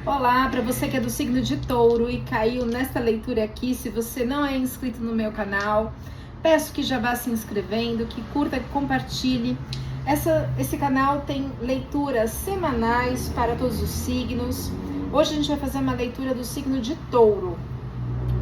Olá, para você que é do signo de Touro e caiu nesta leitura aqui, se você não é inscrito no meu canal, peço que já vá se inscrevendo, que curta, que compartilhe. Esse canal tem leituras semanais para todos os signos. Hoje a gente vai fazer uma leitura do signo de Touro.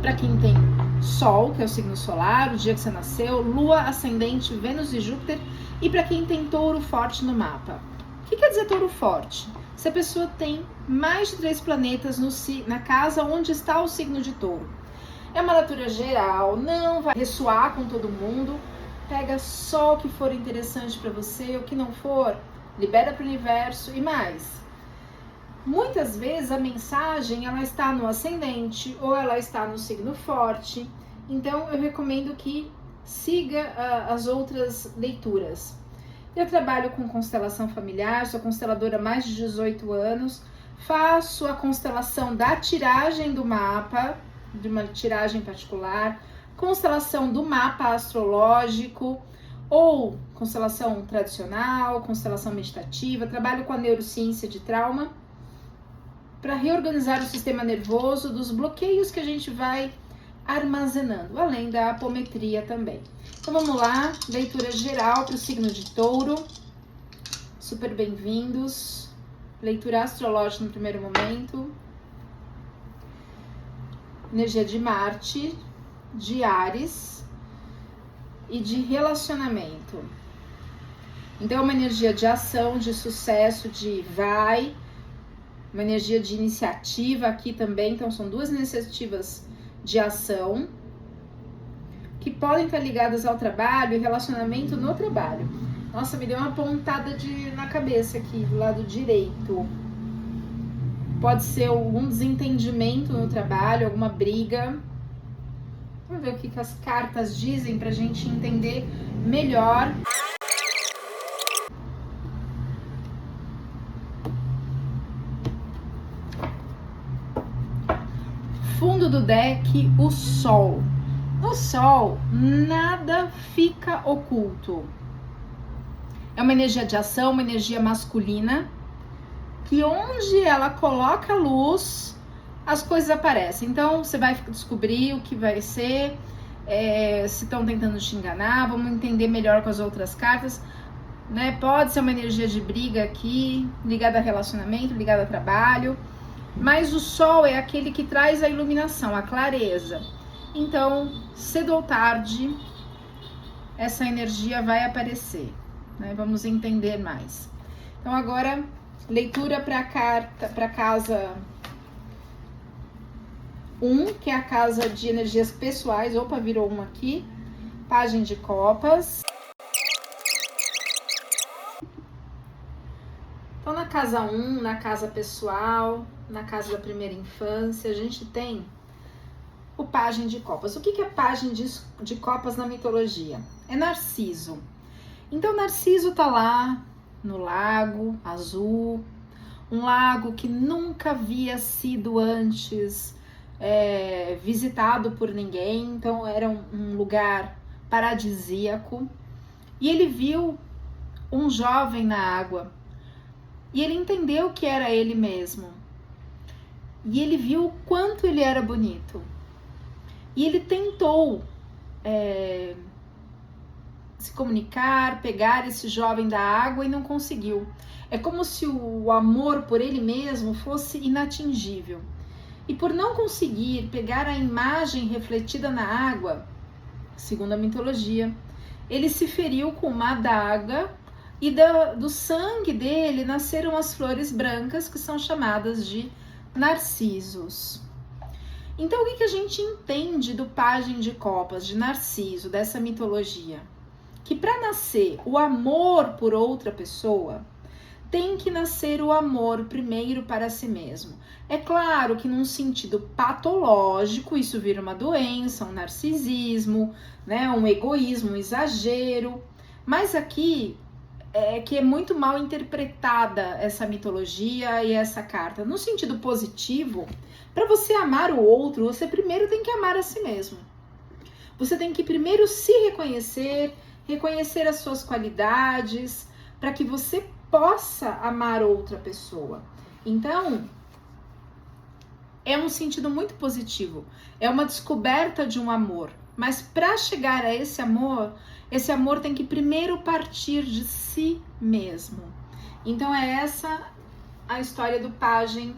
Para quem tem Sol, que é o signo solar, o dia que você nasceu, Lua, Ascendente, Vênus e Júpiter, e para quem tem Touro forte no mapa. O que quer dizer Touro forte? Se a pessoa tem mais de 3 planetas na casa onde está o signo de Touro. É uma leitura geral, não vai ressoar com todo mundo. Pega só o que for interessante para você, o que não for, libera para o universo e mais. Muitas vezes a mensagem ela está no ascendente ou ela está no signo forte. Então eu recomendo que siga as outras leituras. Eu trabalho com constelação familiar, sou consteladora há mais de 18 anos, faço a constelação da tiragem do mapa, de uma tiragem particular, constelação do mapa astrológico, ou constelação tradicional, constelação meditativa, trabalho com a neurociência de trauma, para reorganizar o sistema nervoso dos bloqueios que a gente vai armazenando, além da apometria também. Então vamos lá, leitura geral para o signo de Touro. Super bem-vindos. Leitura astrológica no primeiro momento. Energia de Marte, de Áries e de relacionamento. Então é uma energia de ação, de sucesso, de vai, uma energia de iniciativa aqui também. Então são duas iniciativas de ação que podem estar ligadas ao trabalho e relacionamento no trabalho. Nossa, me deu uma pontada na cabeça aqui, do lado direito. Pode ser algum desentendimento no trabalho, alguma briga. Vamos ver o que as cartas dizem pra gente entender melhor. Fundo do deck, o Sol. No Sol, nada fica oculto. É uma energia de ação, uma energia masculina, que onde ela coloca a luz, as coisas aparecem. Então, você vai descobrir o que vai ser, se estão tentando te enganar, vamos entender melhor com as outras cartas, né? Pode ser uma energia de briga aqui, ligada a relacionamento, ligada a trabalho, mas o Sol é aquele que traz a iluminação, a clareza. Então, cedo ou tarde, essa energia vai aparecer, né? Vamos entender mais. Então, agora, leitura para casa 1, que é a casa de energias pessoais. Opa, virou um aqui. Pagem de Copas. Então, na casa 1, na casa pessoal, na casa da primeira infância, a gente tem o Pagem de Copas. O que é Pagem de Copas na mitologia? É Narciso. Então, Narciso tá lá no lago azul, um lago que nunca havia sido antes visitado por ninguém. Então, era um lugar paradisíaco. E ele viu um jovem na água. E ele entendeu que era ele mesmo. E ele viu o quanto ele era bonito. E ele tentou se comunicar, pegar esse jovem da água e não conseguiu. É como se o amor por ele mesmo fosse inatingível. E por não conseguir pegar a imagem refletida na água, segundo a mitologia, ele se feriu com uma adaga e do sangue dele nasceram as flores brancas, que são chamadas de narcisos. Então, o que a gente entende do Pagem de Copas, de Narciso, dessa mitologia? Que para nascer o amor por outra pessoa, tem que nascer o amor primeiro para si mesmo. É claro que num sentido patológico, isso vira uma doença, um narcisismo, né, um egoísmo, um exagero. Mas aqui é que é muito mal interpretada essa mitologia e essa carta. No sentido positivo, para você amar o outro, você primeiro tem que amar a si mesmo. Você tem que primeiro se reconhecer, reconhecer as suas qualidades, para que você possa amar outra pessoa. Então, é um sentido muito positivo, é uma descoberta de um amor. Mas para chegar a esse amor tem que primeiro partir de si mesmo. Então é essa a história do pajem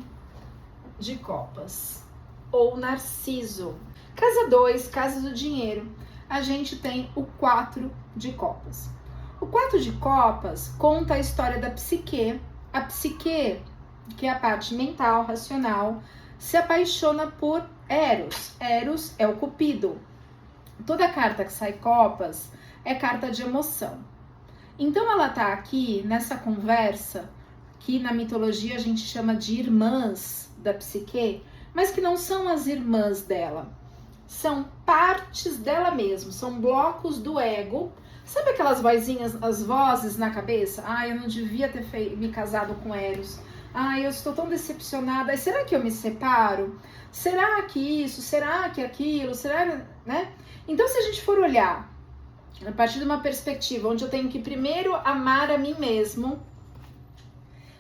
de copas, ou Narciso. Casa 2, casa do dinheiro, a gente tem o 4 de copas. O 4 de copas conta a história da psique. A psique, que é a parte mental, racional, se apaixona por Eros. Eros é o cupido. Toda carta que sai copas é carta de emoção. Então ela tá aqui nessa conversa, que na mitologia a gente chama de irmãs da psique, mas que não são as irmãs dela. São partes dela mesma, são blocos do ego. Sabe aquelas vozinhas, as vozes na cabeça? Ah, eu não devia ter me casado com Eros. Ah, eu estou tão decepcionada. Será que eu me separo? Será que isso? Será que aquilo? Será, né? Então, se a gente for olhar a partir de uma perspectiva onde eu tenho que primeiro amar a mim mesmo,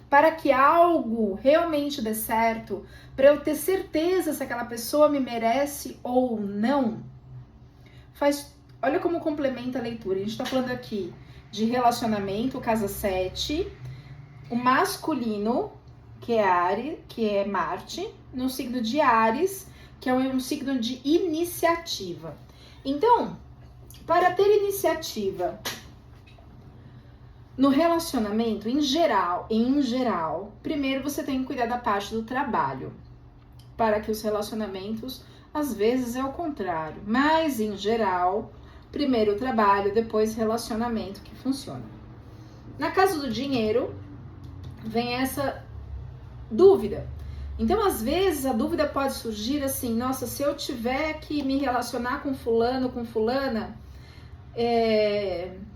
para que algo realmente dê certo, para eu ter certeza se aquela pessoa me merece ou não, olha como complementa a leitura. A gente está falando aqui de relacionamento, casa 7, o masculino, que é Ares, que é Marte, no signo de Ares, que é um signo de iniciativa. Então, para ter iniciativa no relacionamento, em geral, primeiro você tem que cuidar da parte do trabalho, para que os relacionamentos, às vezes é o contrário, mas em geral, primeiro o trabalho, depois relacionamento que funciona. Na casa do dinheiro, vem essa dúvida. Então, às vezes, a dúvida pode surgir assim, nossa, se eu tiver que me relacionar com fulano, com fulana,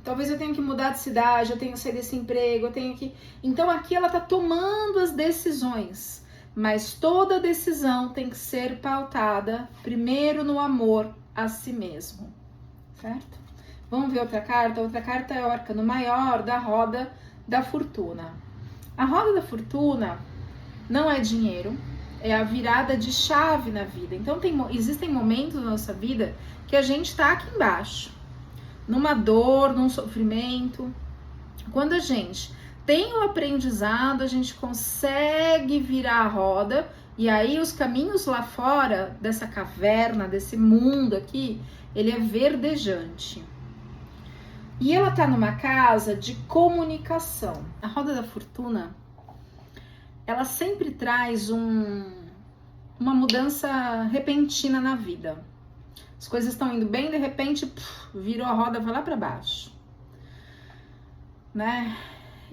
talvez eu tenha que mudar de cidade, eu tenha que sair desse emprego, eu tenho que... Então, aqui ela tá tomando as decisões, mas toda decisão tem que ser pautada primeiro no amor a si mesmo, certo? Vamos ver outra carta? Outra carta é o arcano maior da roda da fortuna. A roda da fortuna não é dinheiro, é a virada de chave na vida. Então, existem momentos na nossa vida que a gente tá aqui embaixo, numa dor, num sofrimento. Quando a gente tem o aprendizado, a gente consegue virar a roda, e aí os caminhos lá fora dessa caverna, desse mundo aqui, ele é verdejante. E ela tá numa casa de comunicação. A roda da fortuna, ela sempre traz uma mudança repentina na vida. As coisas estão indo bem, de repente, virou a roda, vai lá para baixo, né?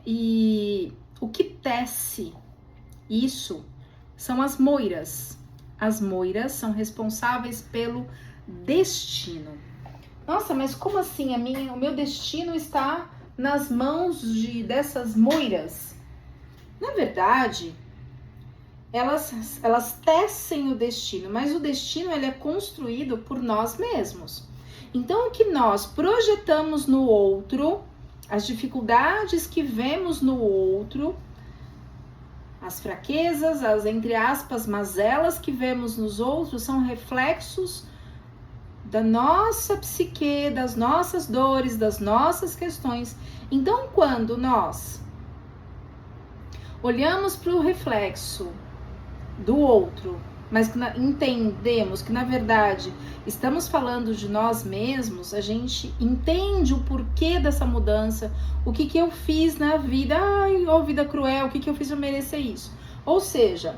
E o que tece isso são as moiras. As moiras são responsáveis pelo destino. Nossa, mas como assim? O meu destino está nas mãos dessas moiras? Na verdade, elas tecem o destino, mas o destino ele é construído por nós mesmos. Então, o que nós projetamos no outro, as dificuldades que vemos no outro, as fraquezas, as, entre aspas, mazelas que vemos nos outros, são reflexos da nossa psique, das nossas dores, das nossas questões. Então, quando nós olhamos para o reflexo do outro, mas que entendemos que, na verdade, estamos falando de nós mesmos, a gente entende o porquê dessa mudança, o que eu fiz na vida, ai, ó vida cruel, o que eu fiz para merecer isso. Ou seja,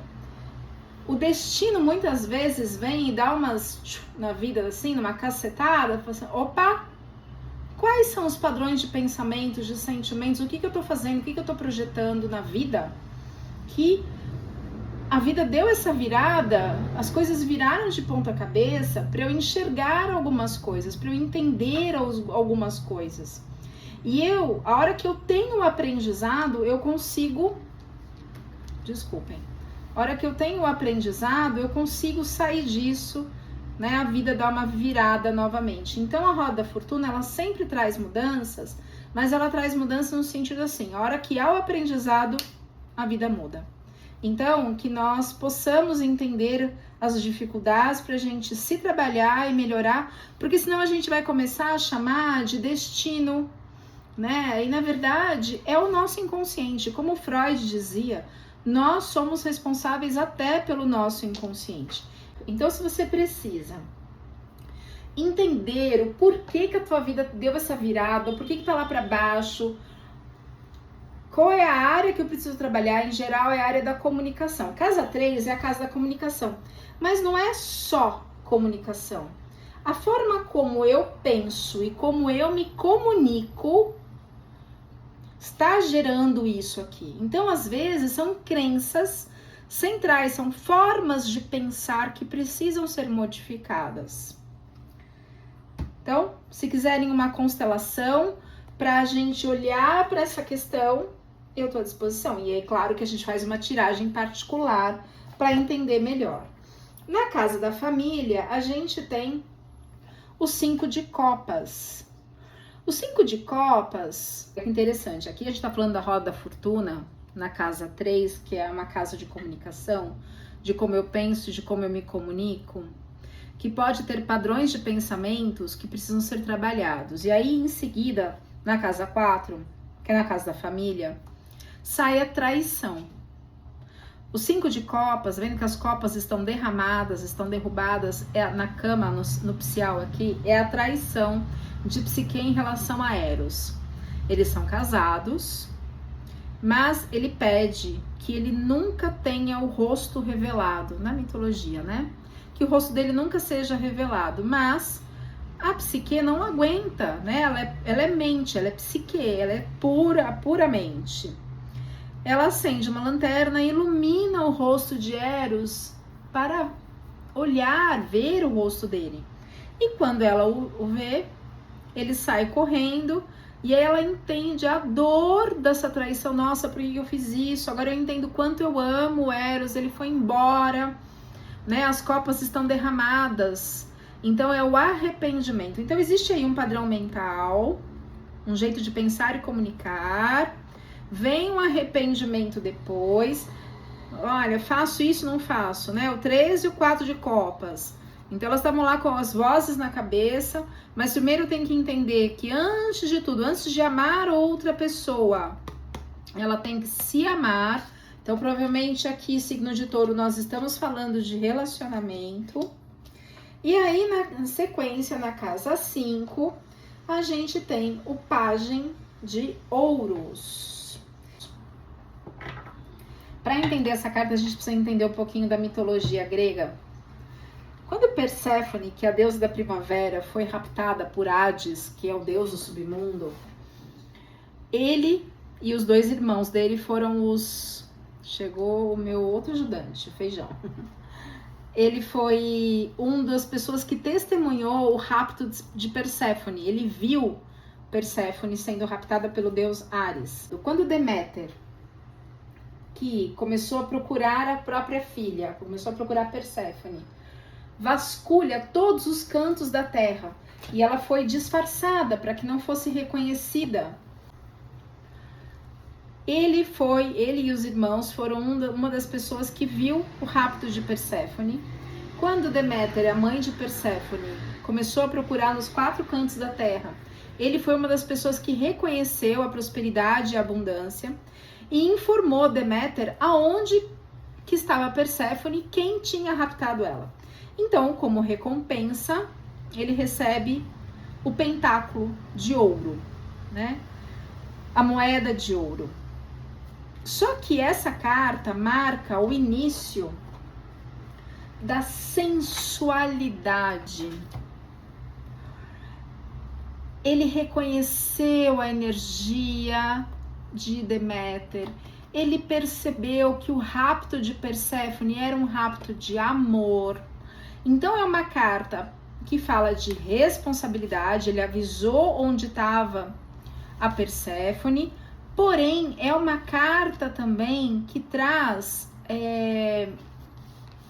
o destino muitas vezes vem e dá umas na vida assim, numa cacetada, fala assim, opa, quais são os padrões de pensamentos, de sentimentos, o que eu tô fazendo, o que eu tô projetando na vida, que a vida deu essa virada, as coisas viraram de ponta cabeça para eu enxergar algumas coisas, para eu entender algumas coisas. E a hora que eu tenho o aprendizado, eu consigo, a hora que eu tenho o aprendizado, eu consigo sair disso, né? A vida dá uma virada novamente. Então a roda da fortuna, ela sempre traz mudanças, mas ela traz mudanças no sentido assim, a hora que há o aprendizado, a vida muda. Então, que nós possamos entender as dificuldades para a gente se trabalhar e melhorar, porque senão a gente vai começar a chamar de destino, né? E na verdade é o nosso inconsciente, como Freud dizia, nós somos responsáveis até pelo nosso inconsciente. Então, se você precisa entender o porquê que a tua vida deu essa virada, o porquê que tá lá para baixo, qual é a área que eu preciso trabalhar, em geral é a área da comunicação. Casa 3 é a casa da comunicação, mas não é só comunicação. A forma como eu penso e como eu me comunico está gerando isso aqui. Então, às vezes, são crenças centrais, são formas de pensar que precisam ser modificadas. Então, se quiserem uma constelação para a gente olhar para essa questão, eu estou à disposição. E é claro que a gente faz uma tiragem particular para entender melhor. Na casa da família, a gente tem o 5 de copas. O 5 de copas é interessante. Aqui a gente está falando da roda da fortuna, na casa 3, que é uma casa de comunicação, de como eu penso, de como eu me comunico, que pode ter padrões de pensamentos que precisam ser trabalhados. E aí, em seguida, na casa 4, que é na casa da família, sai a traição. O 5 de copas, vendo que as copas estão derramadas, estão derrubadas na cama, no nupcial aqui, é a traição de Psique em relação a Eros. Eles são casados, mas ele pede que ele nunca tenha o rosto revelado, na mitologia, né? Que o rosto dele nunca seja revelado, mas a Psique não aguenta, né? Ela é mente, ela é psique, ela é puramente. Ela acende uma lanterna e ilumina o rosto de Eros para olhar, ver o rosto dele. E quando ela o vê, ele sai correndo e aí ela entende a dor dessa traição. Nossa, por que eu fiz isso? Agora eu entendo quanto eu amo o Eros, ele foi embora, né? As copas estão derramadas. Então é o arrependimento. Então existe aí um padrão mental, um jeito de pensar e comunicar. Vem um arrependimento depois. Olha, faço isso, não faço, né? O 13 e o 4 de copas. Então elas estavam lá com as vozes na cabeça, mas primeiro tem que entender que antes de tudo, antes de amar outra pessoa, ela tem que se amar. Então provavelmente aqui, signo de Touro, nós estamos falando de relacionamento. E aí na sequência, na casa 5, a gente tem o Pajem de Ouros. Para entender essa carta, a gente precisa entender um pouquinho da mitologia grega. Quando Perséfone, que é a deusa da primavera, foi raptada por Hades, que é o deus do submundo, ele e os 2 irmãos dele foram os... Chegou o meu outro ajudante, o Feijão. Ele foi uma das pessoas que testemunhou o rapto de Perséfone. Ele viu Perséfone sendo raptada pelo deus Ares. Quando Deméter, que começou a procurar a própria filha, começou a procurar Perséfone, vasculha todos os cantos da terra e ela foi disfarçada para que não fosse reconhecida. Ele e os irmãos foram uma das pessoas que viu o rapto de Perséfone. Quando Deméter, a mãe de Perséfone, começou a procurar nos 4 cantos da terra, ele foi uma das pessoas que reconheceu a prosperidade e a abundância e informou Deméter aonde que estava Perséfone, quem tinha raptado ela. Então, como recompensa, ele recebe o pentáculo de ouro, né? A moeda de ouro. Só que essa carta marca o início da sensualidade. Ele reconheceu a energia de Deméter. Ele percebeu que o rapto de Perséfone era um rapto de amor. Então é uma carta que fala de responsabilidade. Ele avisou onde estava a Perséfone. Porém, é uma carta também que traz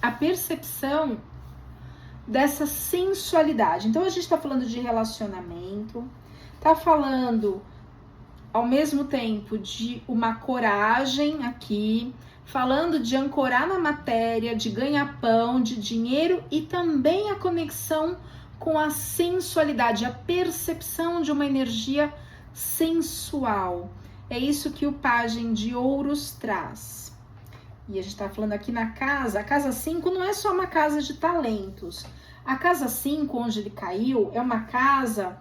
a percepção dessa sensualidade. Então, a gente está falando de relacionamento, está falando, ao mesmo tempo, de uma coragem aqui, falando de ancorar na matéria, de ganha-pão, de dinheiro e também a conexão com a sensualidade, a percepção de uma energia sensual. É isso que o Pajem de Ouros traz. E a gente está falando aqui na casa, a casa 5 não é só uma casa de talentos. A casa 5, onde ele caiu, é uma casa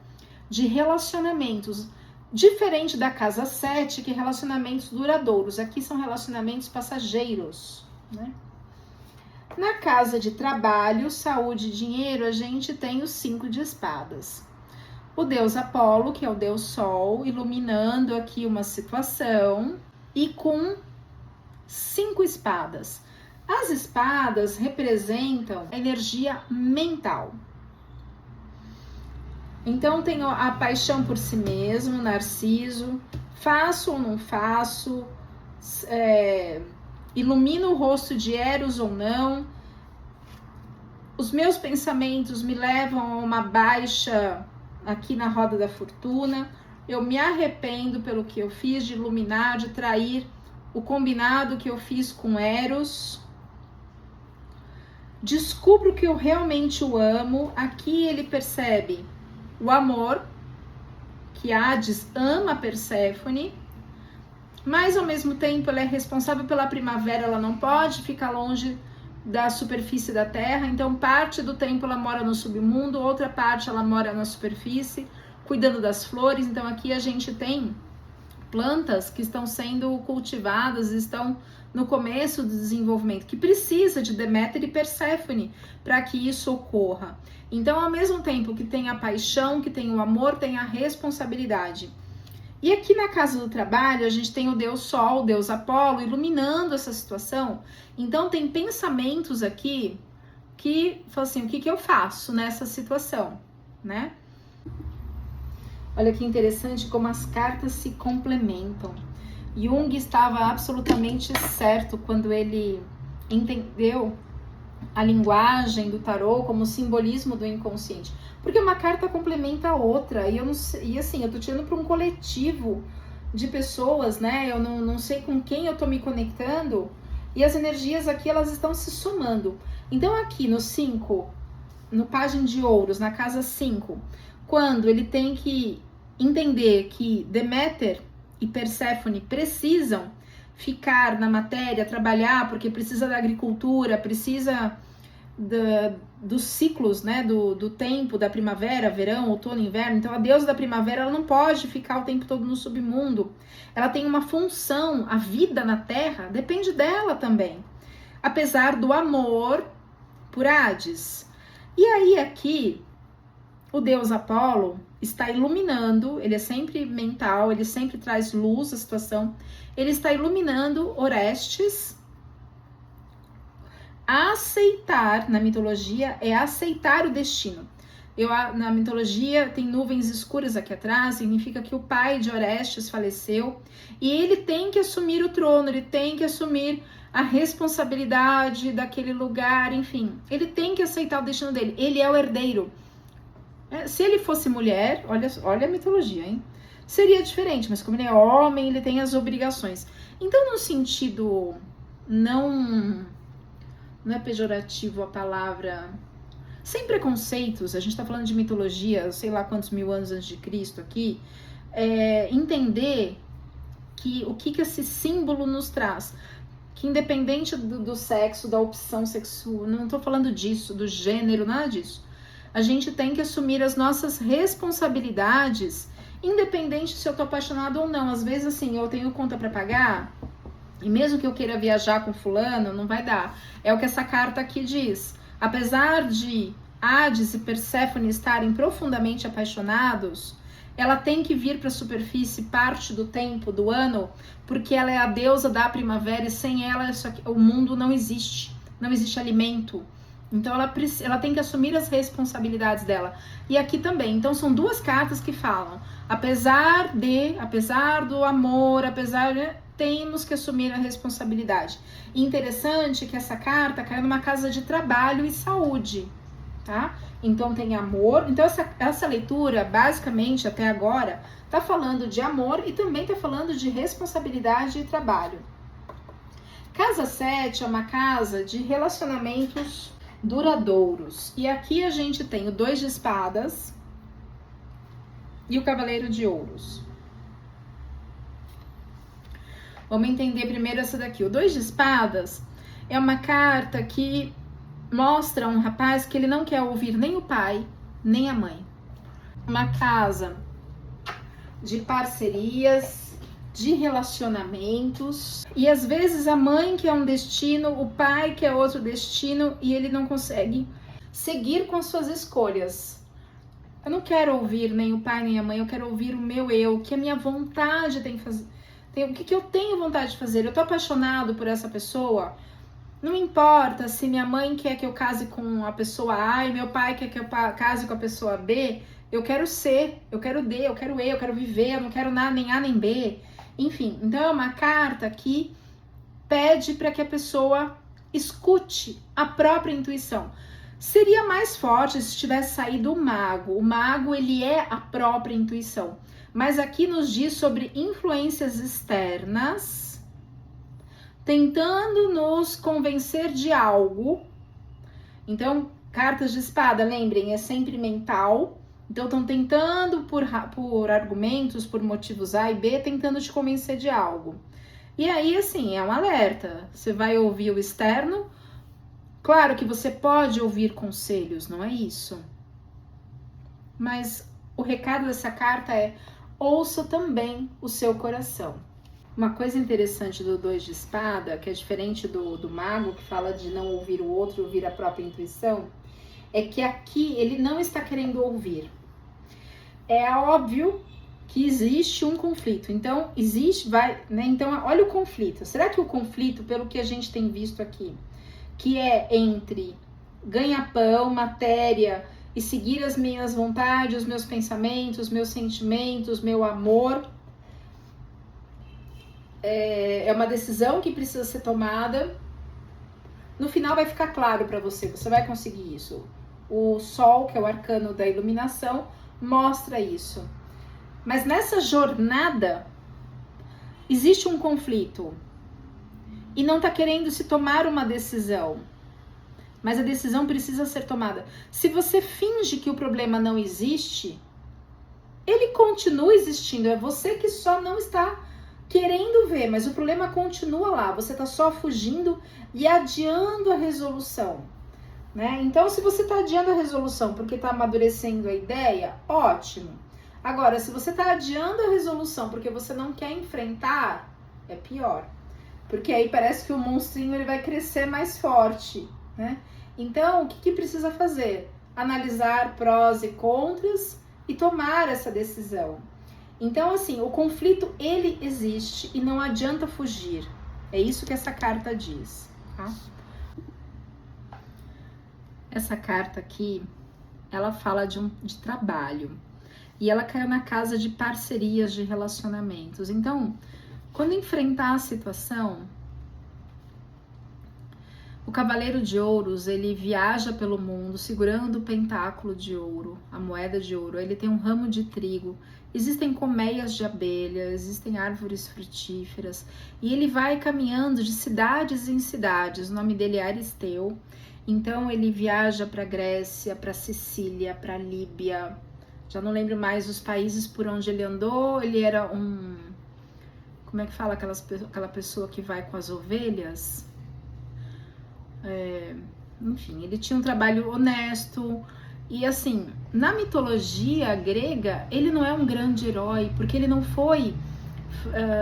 de relacionamentos. Diferente da casa 7, que é relacionamentos duradouros. Aqui são relacionamentos passageiros, né? Na casa de trabalho, saúde e dinheiro, a gente tem os 5 de espadas. O deus Apolo, que é o deus Sol, iluminando aqui uma situação e com 5 espadas. As espadas representam a energia mental. Então tem a paixão por si mesmo, Narciso, faço ou não faço, ilumino o rosto de Eros ou não, os meus pensamentos me levam a uma baixa aqui na roda da fortuna, eu me arrependo pelo que eu fiz de iluminar, de trair o combinado que eu fiz com Eros, descubro que eu realmente o amo. Aqui ele percebe o amor, que Hades ama Perséfone, mas ao mesmo tempo ela é responsável pela primavera, ela não pode ficar longe da superfície da terra, então parte do tempo ela mora no submundo, outra parte ela mora na superfície, cuidando das flores. Então aqui a gente tem plantas que estão sendo cultivadas, estão no começo do desenvolvimento, que precisa de Deméter e Perséfone para que isso ocorra. Então, ao mesmo tempo que tem a paixão, que tem o amor, tem a responsabilidade. E aqui na casa do trabalho, a gente tem o deus Sol, o deus Apolo, iluminando essa situação. Então, tem pensamentos aqui que falam assim, o que eu faço nessa situação, né? Olha que interessante como as cartas se complementam. Jung estava absolutamente certo quando ele entendeu a linguagem do tarô como simbolismo do inconsciente. Porque uma carta complementa a outra. E assim, eu tô tirando para um coletivo de pessoas, né? Eu não sei com quem eu tô me conectando. E as energias aqui, elas estão se somando. Então aqui no 5, no Pajem de Ouros, na casa 5, quando ele tem que entender que Deméter e Perséfone precisam ficar na matéria, trabalhar, porque precisa da agricultura, precisa dos ciclos, né, do tempo, da primavera, verão, outono, inverno. Então a deusa da primavera, ela não pode ficar o tempo todo no submundo. Ela tem uma função, a vida na Terra depende dela também. Apesar do amor por Hades. E aí aqui, o deus Apolo está iluminando, ele é sempre mental, ele sempre traz luz à situação, ele está iluminando Orestes. Aceitar, na mitologia, é aceitar o destino. Na mitologia tem nuvens escuras aqui atrás, significa que o pai de Orestes faleceu e ele tem que assumir o trono, ele tem que assumir a responsabilidade daquele lugar, enfim, ele tem que aceitar o destino dele, ele é o herdeiro. Se ele fosse mulher, olha a mitologia, hein? Seria diferente, mas como ele é homem, ele tem as obrigações. Então, no sentido não é pejorativo a palavra, sem preconceitos, a gente tá falando de mitologia, sei lá quantos mil anos antes de Cristo aqui, entender que o que esse símbolo nos traz, que independente do sexo, da opção sexual, não tô falando disso, do gênero, nada disso, a gente tem que assumir as nossas responsabilidades, independente se eu tô apaixonado ou não. Às vezes, assim, eu tenho conta para pagar, e mesmo que eu queira viajar com fulano, não vai dar. É o que essa carta aqui diz. Apesar de Hades e Perséfone estarem profundamente apaixonados, ela tem que vir para a superfície parte do tempo, do ano, porque ela é a deusa da primavera e sem ela o mundo não existe. Não existe alimento. Então ela tem que assumir as responsabilidades dela. E aqui também. Então são duas cartas que falam. Apesar do amor, temos que assumir a responsabilidade. E interessante que essa carta caiu numa casa de trabalho e saúde, tá? Então tem amor. Então essa leitura, basicamente, até agora, tá falando de amor e também tá falando de responsabilidade e trabalho. Casa 7 é uma casa de relacionamentos duradouros. E aqui a gente tem o 2 de espadas e o cavaleiro de ouros. Vamos entender primeiro essa daqui. O 2 de espadas é uma carta que mostra um rapaz que ele não quer ouvir nem o pai, nem a mãe. Uma casa de parcerias, de relacionamentos. E às vezes a mãe quer um destino, o pai quer outro destino e ele não consegue seguir com suas escolhas. Eu não quero ouvir nem o pai nem a mãe, eu quero ouvir o meu eu, o que a minha vontade tem que fazer. O que eu tenho vontade de fazer? Eu tô apaixonado por essa pessoa. Não importa se minha mãe quer que eu case com a pessoa A e meu pai quer que eu case com a pessoa B. Eu quero ser, eu quero D, eu quero E, eu quero viver, eu não quero nada, nem A nem B. Enfim, então é uma carta que pede para que a pessoa escute a própria intuição. Seria mais forte se tivesse saído o mago. O mago, ele é a própria intuição. Mas aqui nos diz sobre influências externas, tentando nos convencer de algo. Então, cartas de espada, lembrem, é sempre mental. Então, estão tentando por argumentos, por motivos A e B, tentando te convencer de algo. E aí, assim, é um alerta. Você vai ouvir o externo. Claro que você pode ouvir conselhos, não é isso. Mas o recado dessa carta é: ouça também o seu coração. Uma coisa interessante do 2 de espada, que é diferente do mago, que fala de não ouvir o outro, ouvir a própria intuição, é que aqui ele não está querendo ouvir. É óbvio que existe um conflito. Então, Então, olha o conflito. Será que o conflito, pelo que a gente tem visto aqui, que é entre ganha-pão, matéria e seguir as minhas vontades, os meus pensamentos, meus sentimentos, meu amor, é uma decisão que precisa ser tomada. No final vai ficar claro para você, você vai conseguir isso. O sol, que é o arcano da iluminação, mostra isso. Mas nessa jornada existe um conflito e não está querendo se tomar uma decisão. Mas a decisão precisa ser tomada. Se você finge que o problema não existe, ele continua existindo. É você que só não está querendo ver, mas o problema continua lá. Você está só fugindo e adiando a resolução, né? Então, se você está adiando a resolução porque está amadurecendo a ideia, ótimo. Agora, se você está adiando a resolução porque você não quer enfrentar, é pior. Porque aí parece que o monstrinho ele vai crescer mais forte, né? Então, o que precisa fazer? Analisar prós e contras e tomar essa decisão. Então, assim, o conflito, ele existe e não adianta fugir. É isso que essa carta diz, tá? Essa carta aqui, ela fala de trabalho. E ela caiu na casa de parcerias, de relacionamentos. Então, quando enfrentar a situação, o Cavaleiro de Ouros, ele viaja pelo mundo segurando o pentáculo de ouro, a moeda de ouro. Ele tem um ramo de trigo, existem colmeias de abelha, existem árvores frutíferas. E ele vai caminhando de cidades em cidades. O nome dele é Aristeu. Então ele viaja para Grécia, para Sicília, para Líbia. Já não lembro mais os países por onde ele andou. Ele era como é que fala aquela pessoa que vai com as ovelhas? Enfim, ele tinha um trabalho honesto. E assim, na mitologia grega, ele não é um grande herói, porque ele não foi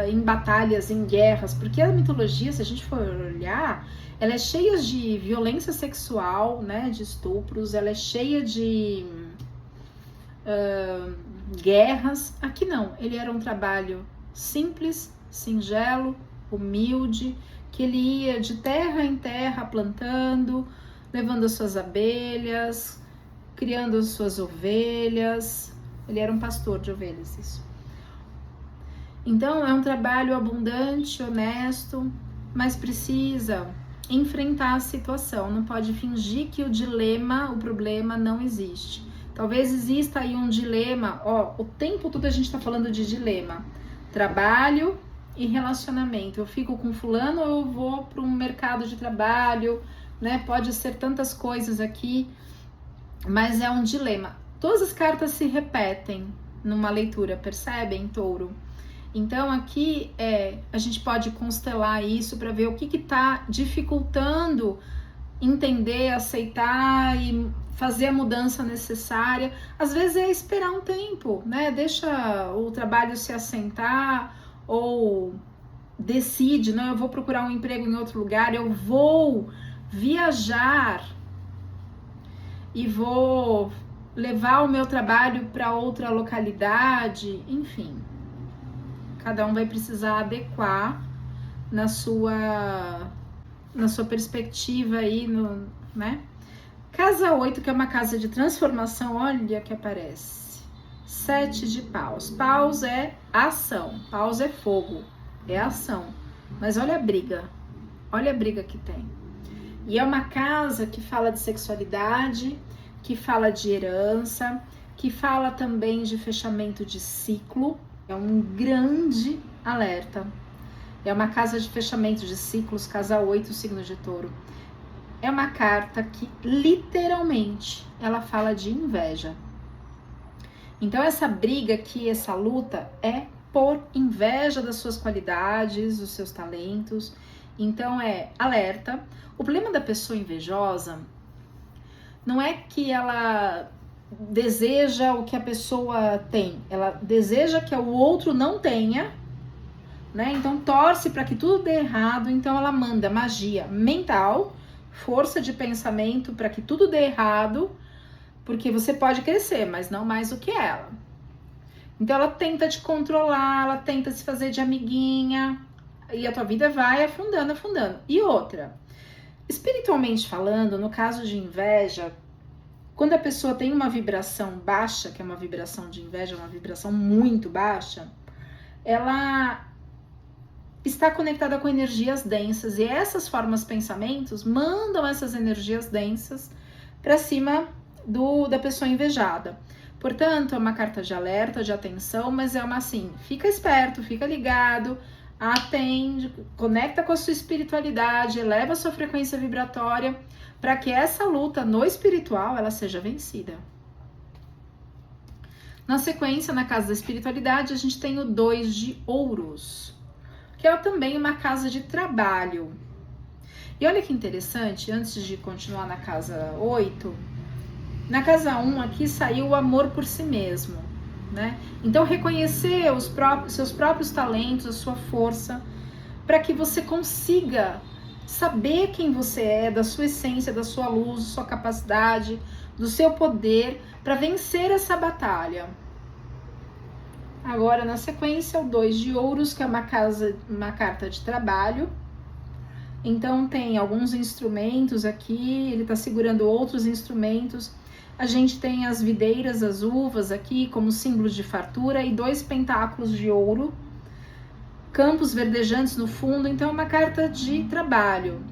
em batalhas, em guerras. Porque a mitologia, se a gente for olhar, ela é cheia de violência sexual, né, de estupros, ela é cheia de guerras. Aqui não, ele era um trabalho simples, singelo, humilde, que ele ia de terra em terra plantando, levando as suas abelhas, criando as suas ovelhas. Ele era um pastor de ovelhas, isso. Então é um trabalho abundante, honesto, mas precisa enfrentar a situação, não pode fingir que o problema não existe. Talvez exista aí um dilema, o tempo todo a gente está falando de dilema. Trabalho, e relacionamento. Eu fico com fulano ou eu vou para um mercado de trabalho, né? Pode ser tantas coisas aqui, mas é um dilema. Todas as cartas se repetem numa leitura, percebem, Touro? Então aqui a gente pode constelar isso para ver o que está dificultando entender, aceitar e fazer a mudança necessária. Às vezes é esperar um tempo, né? Deixa o trabalho se assentar ou decide, não, eu vou procurar um emprego em outro lugar, eu vou viajar e vou levar o meu trabalho para outra localidade, enfim. Cada um vai precisar adequar na sua perspectiva aí, né? Casa 8, que é uma casa de transformação, olha que aparece. 7 de paus. Paus é ação, paus é fogo, é ação. Mas olha a briga que tem. E é uma casa que fala de sexualidade, que fala de herança, que fala também de fechamento de ciclo. É um grande alerta. É uma casa de fechamento de ciclos, casa 8, signo de Touro. É uma carta que literalmente ela fala de inveja. Então essa briga aqui, essa luta é por inveja das suas qualidades, dos seus talentos. Então é alerta. O problema da pessoa invejosa não é que ela deseja o que a pessoa tem, ela deseja que o outro não tenha, né? Então torce para que tudo dê errado, então ela manda magia mental, força de pensamento para que tudo dê errado, porque você pode crescer, mas não mais do que ela. Então ela tenta te controlar, ela tenta se fazer de amiguinha, e a tua vida vai afundando, afundando. E outra, espiritualmente falando, no caso de inveja, quando a pessoa tem uma vibração baixa, que é uma vibração de inveja, uma vibração muito baixa, ela está conectada com energias densas, e essas formas pensamentos mandam essas energias densas para cima da pessoa invejada. Portanto, é uma carta de alerta, de atenção, mas é uma assim, fica esperto, fica ligado, atende, conecta com a sua espiritualidade, eleva a sua frequência vibratória, para que essa luta no espiritual ela seja vencida. Na sequência, na casa da espiritualidade, a gente tem o 2 de ouros, que é também uma casa de trabalho. E olha que interessante, antes de continuar na casa 8, na casa 1 aqui saiu o amor por si mesmo, né? Então reconhecer seus próprios talentos, a sua força, para que você consiga saber quem você é, da sua essência, da sua luz, da sua capacidade, do seu poder, para vencer essa batalha. Agora, na sequência, o 2 de ouros, que é uma carta de trabalho. Então, tem alguns instrumentos aqui, ele está segurando outros instrumentos. A gente tem as videiras, as uvas aqui, como símbolos de fartura, e 2 pentáculos de ouro. Campos verdejantes no fundo, então é uma carta de trabalho.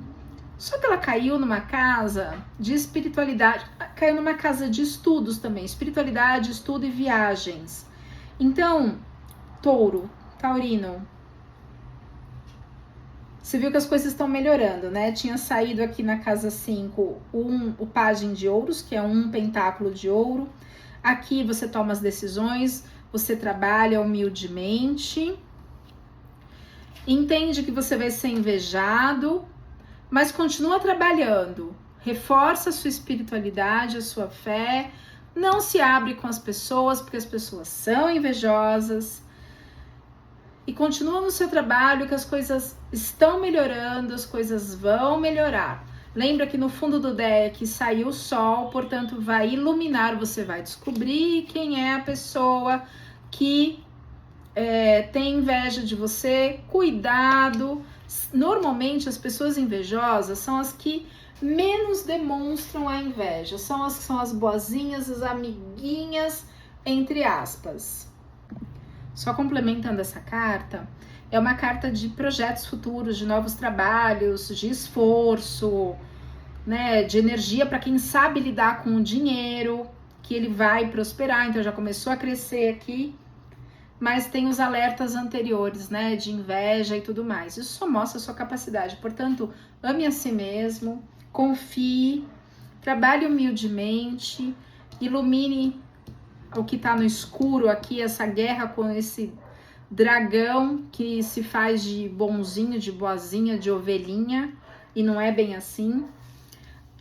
Só que ela caiu numa casa de espiritualidade, caiu numa casa de estudos também, espiritualidade, estudo e viagens. Então, Touro, Taurino, você viu que as coisas estão melhorando, né? Tinha saído aqui na casa 5 o pajem de ouros, que é um pentáculo de ouro. Aqui você toma as decisões, você trabalha humildemente, entende que você vai ser invejado, mas continua trabalhando, reforça a sua espiritualidade, a sua fé, não se abre com as pessoas, porque as pessoas são invejosas, e continua no seu trabalho, que as coisas estão melhorando, as coisas vão melhorar. Lembra que no fundo do deck saiu o sol, portanto vai iluminar, você vai descobrir quem é a pessoa que tem inveja de você. Cuidado, normalmente as pessoas invejosas são as que menos demonstram a inveja, são as boazinhas, as amiguinhas, entre aspas. Só complementando essa carta, é uma carta de projetos futuros, de novos trabalhos, de esforço, né, de energia para quem sabe lidar com o dinheiro, que ele vai prosperar, então já começou a crescer aqui. mas tem os alertas anteriores, né, de inveja e tudo mais. Isso só mostra a sua capacidade. Portanto, ame a si mesmo, confie, trabalhe humildemente, ilumine o que está no escuro aqui, essa guerra com esse dragão que se faz de bonzinho, de boazinha, de ovelhinha, e não é bem assim.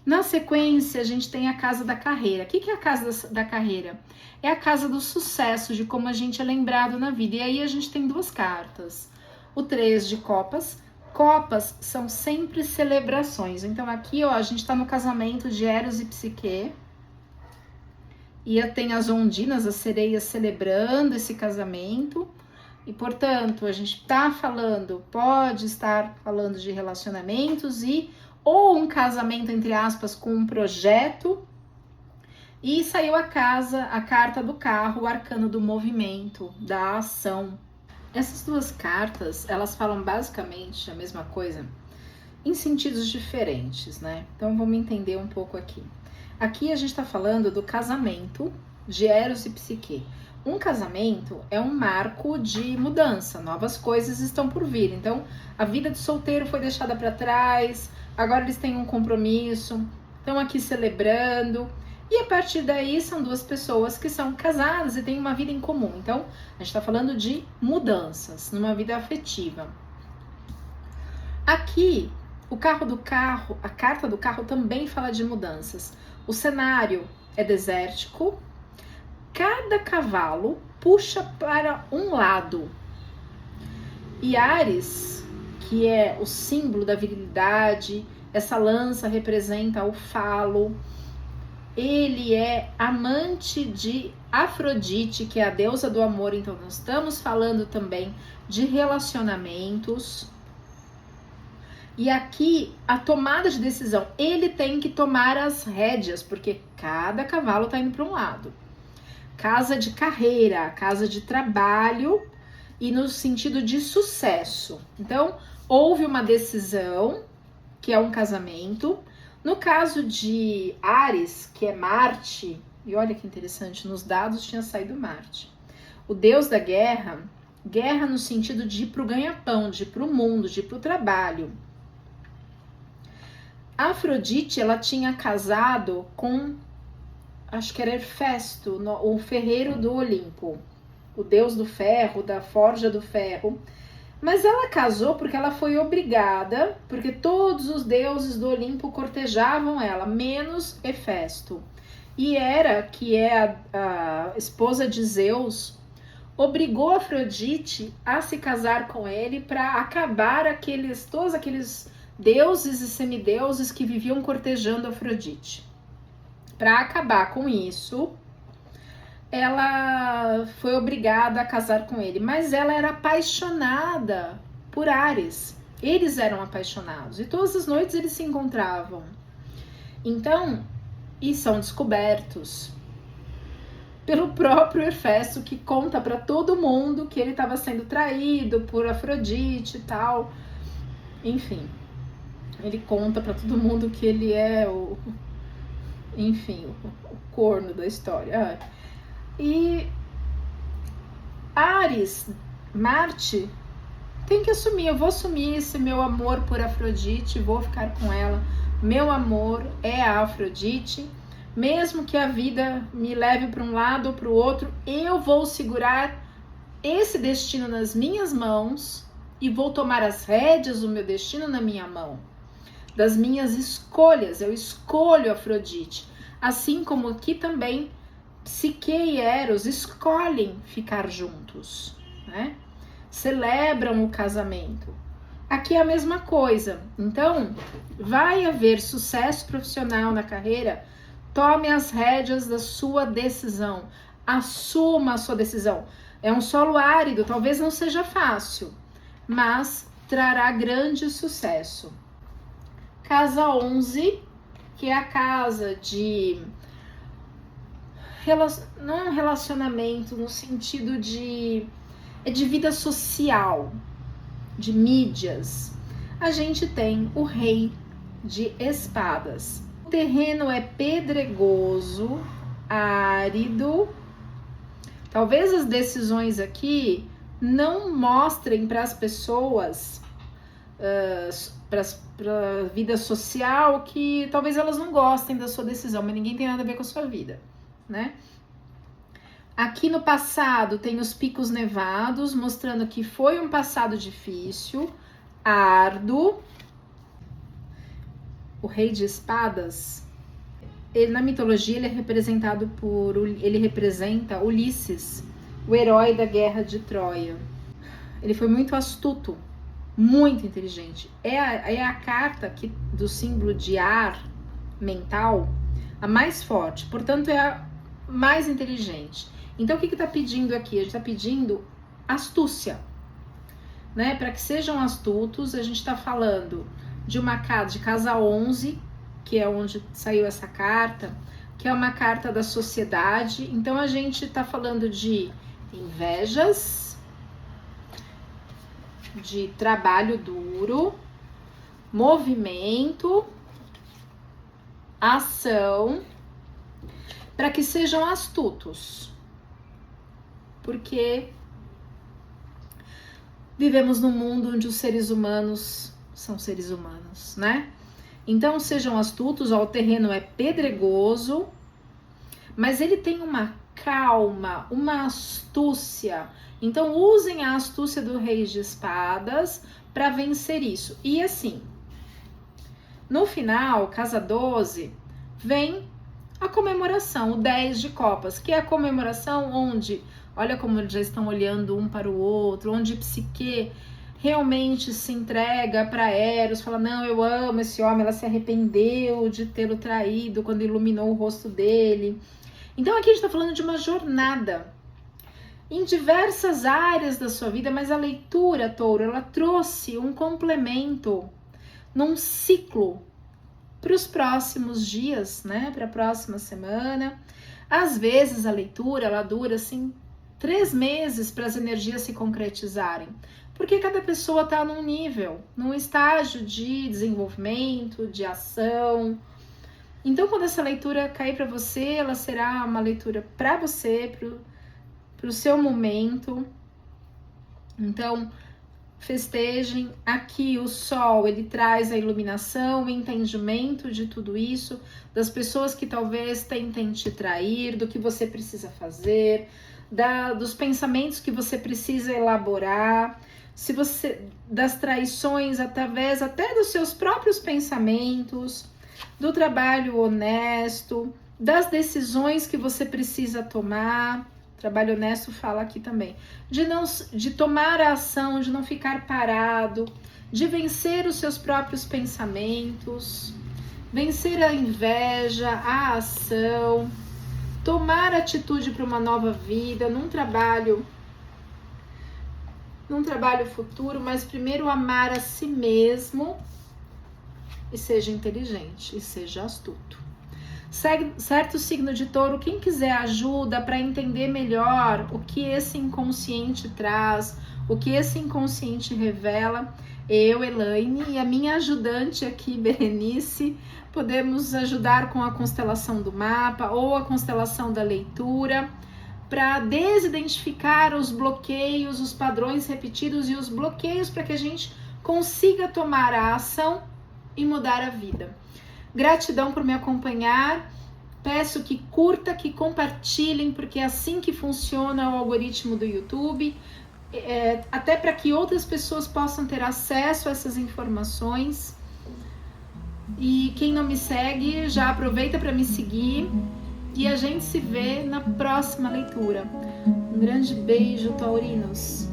Na sequência, a gente tem a casa da carreira. O que é a casa da carreira? É a casa do sucesso, de como a gente é lembrado na vida. E aí a gente tem duas cartas. O 3 de copas. Copas são sempre celebrações. Então aqui, ó, a gente tá no casamento de Eros e Psique. E tem as ondinas, as sereias celebrando esse casamento. E, portanto, a gente tá falando, pode estar falando de relacionamentos ou um casamento, entre aspas, com um projeto. E saiu a carta do carro, o arcano do movimento, da ação. Essas duas cartas, elas falam basicamente a mesma coisa em sentidos diferentes, né? Então vamos entender um pouco aqui. Aqui a gente tá falando do casamento de Eros e Psique. Um casamento é um marco de mudança, novas coisas estão por vir. Então, a vida de solteiro foi deixada para trás, agora eles têm um compromisso, estão aqui celebrando. E a partir daí são duas pessoas que são casadas e têm uma vida em comum. Então, a gente está falando de mudanças numa vida afetiva. Aqui, a carta do carro também fala de mudanças. O cenário é desértico. Cada cavalo puxa para um lado. E Áries, que é o símbolo da virilidade, essa lança representa o falo. Ele é amante de Afrodite, que é a deusa do amor. Então, nós estamos falando também de relacionamentos. E aqui, a tomada de decisão. Ele tem que tomar as rédeas, porque cada cavalo está indo para um lado. Casa de carreira, casa de trabalho e no sentido de sucesso. Então, houve uma decisão, que é um casamento. No caso de Áries, que é Marte, e olha que interessante, nos dados tinha saído Marte. O deus da guerra, guerra no sentido de ir pro ganha-pão, de ir pro mundo, de ir pro trabalho. A Afrodite, ela tinha casado com, acho que era Hefesto, o ferreiro do Olimpo, o deus do ferro, da forja do ferro. Mas ela casou porque ela foi obrigada, porque todos os deuses do Olimpo cortejavam ela, menos Hefesto. E Hera, que é a esposa de Zeus, obrigou Afrodite a se casar com ele para acabar todos aqueles deuses e semideuses que viviam cortejando Afrodite. Para acabar com isso, ela foi obrigada a casar com ele, mas ela era apaixonada por Áries. Eles eram apaixonados e todas as noites eles se encontravam. Então, e são descobertos pelo próprio Hefesto, que conta para todo mundo que ele estava sendo traído por Afrodite e tal. Enfim, ele conta para todo mundo que ele é o corno da história. E Áries, Marte, tem que assumir. Eu vou assumir esse meu amor por Afrodite, vou ficar com ela. Meu amor é a Afrodite. Mesmo que a vida me leve para um lado ou para o outro, eu vou segurar esse destino nas minhas mãos e vou tomar as rédeas do meu destino na minha mão. Das minhas escolhas, eu escolho Afrodite. Assim como aqui também Psique e Eros escolhem ficar juntos, né? Celebram o casamento. Aqui é a mesma coisa. Então, vai haver sucesso profissional na carreira. Tome as rédeas da sua decisão. Assuma a sua decisão. É um solo árido, talvez não seja fácil, mas trará grande sucesso. Casa 11, que é a casa de não é um relacionamento no sentido de vida social, de mídias. A gente tem o rei de espadas. O terreno é pedregoso, árido, Talvez as decisões aqui não mostrem para as pessoas, para a vida social, que talvez elas não gostem da sua decisão, mas ninguém tem nada a ver com a sua vida, né? Aqui no passado tem os picos nevados, mostrando que foi um passado difícil, árduo. O Rei de Espadas, na mitologia ele representa Ulisses, o herói da guerra de Troia. Ele foi muito astuto, muito inteligente. É a carta do símbolo de ar mental, a mais forte, portanto é a mais inteligente. Então o que está pedindo aqui? A gente está pedindo astúcia, né? Para que sejam astutos, a gente está falando de casa 11, que é onde saiu essa carta, que é uma carta da sociedade. Então a gente está falando de invejas, de trabalho duro, movimento, ação, para que sejam astutos. Porque vivemos num mundo onde os seres humanos são seres humanos, né? Então sejam astutos, ó, o terreno é pedregoso, mas ele tem uma calma, uma astúcia. Então usem a astúcia do Rei de Espadas para vencer isso. E assim, no final, casa 12, vem a comemoração, o 10 de copas, que é a comemoração onde, olha como eles já estão olhando um para o outro, onde Psique realmente se entrega para Eros, fala, não, eu amo esse homem, ela se arrependeu de tê-lo traído quando iluminou o rosto dele. Então aqui a gente está falando de uma jornada em diversas áreas da sua vida, mas a leitura, Touro, ela trouxe um complemento num ciclo para os próximos dias, né, para a próxima semana. Às vezes a leitura, ela dura assim 3 meses para as energias se concretizarem, porque cada pessoa está num nível, num estágio de desenvolvimento, de ação. Então, quando essa leitura cair para você, ela será uma leitura para você, para o seu momento. Então, festejem. Aqui o sol, ele traz a iluminação, o entendimento de tudo isso, das pessoas que talvez tentem te trair, do que você precisa fazer, dos pensamentos que você precisa elaborar, das traições através até dos seus próprios pensamentos, do trabalho honesto, das decisões que você precisa tomar. Trabalho honesto fala aqui também, de tomar a ação, de não ficar parado, de vencer os seus próprios pensamentos, vencer a inveja, a ação, tomar atitude para uma nova vida, num trabalho futuro, mas primeiro amar a si mesmo e seja inteligente e seja astuto. Certo signo de Touro, quem quiser ajuda para entender melhor o que esse inconsciente traz, o que esse inconsciente revela, eu, Elaine, e a minha ajudante aqui, Berenice, podemos ajudar com a constelação do mapa ou a constelação da leitura, para desidentificar os bloqueios, os padrões repetidos e os bloqueios para que a gente consiga tomar a ação e mudar a vida. Gratidão por me acompanhar, peço que curta, que compartilhem, porque é assim que funciona o algoritmo do YouTube, até para que outras pessoas possam ter acesso a essas informações. E quem não me segue, já aproveita para me seguir e a gente se vê na próxima leitura. Um grande beijo, taurinos!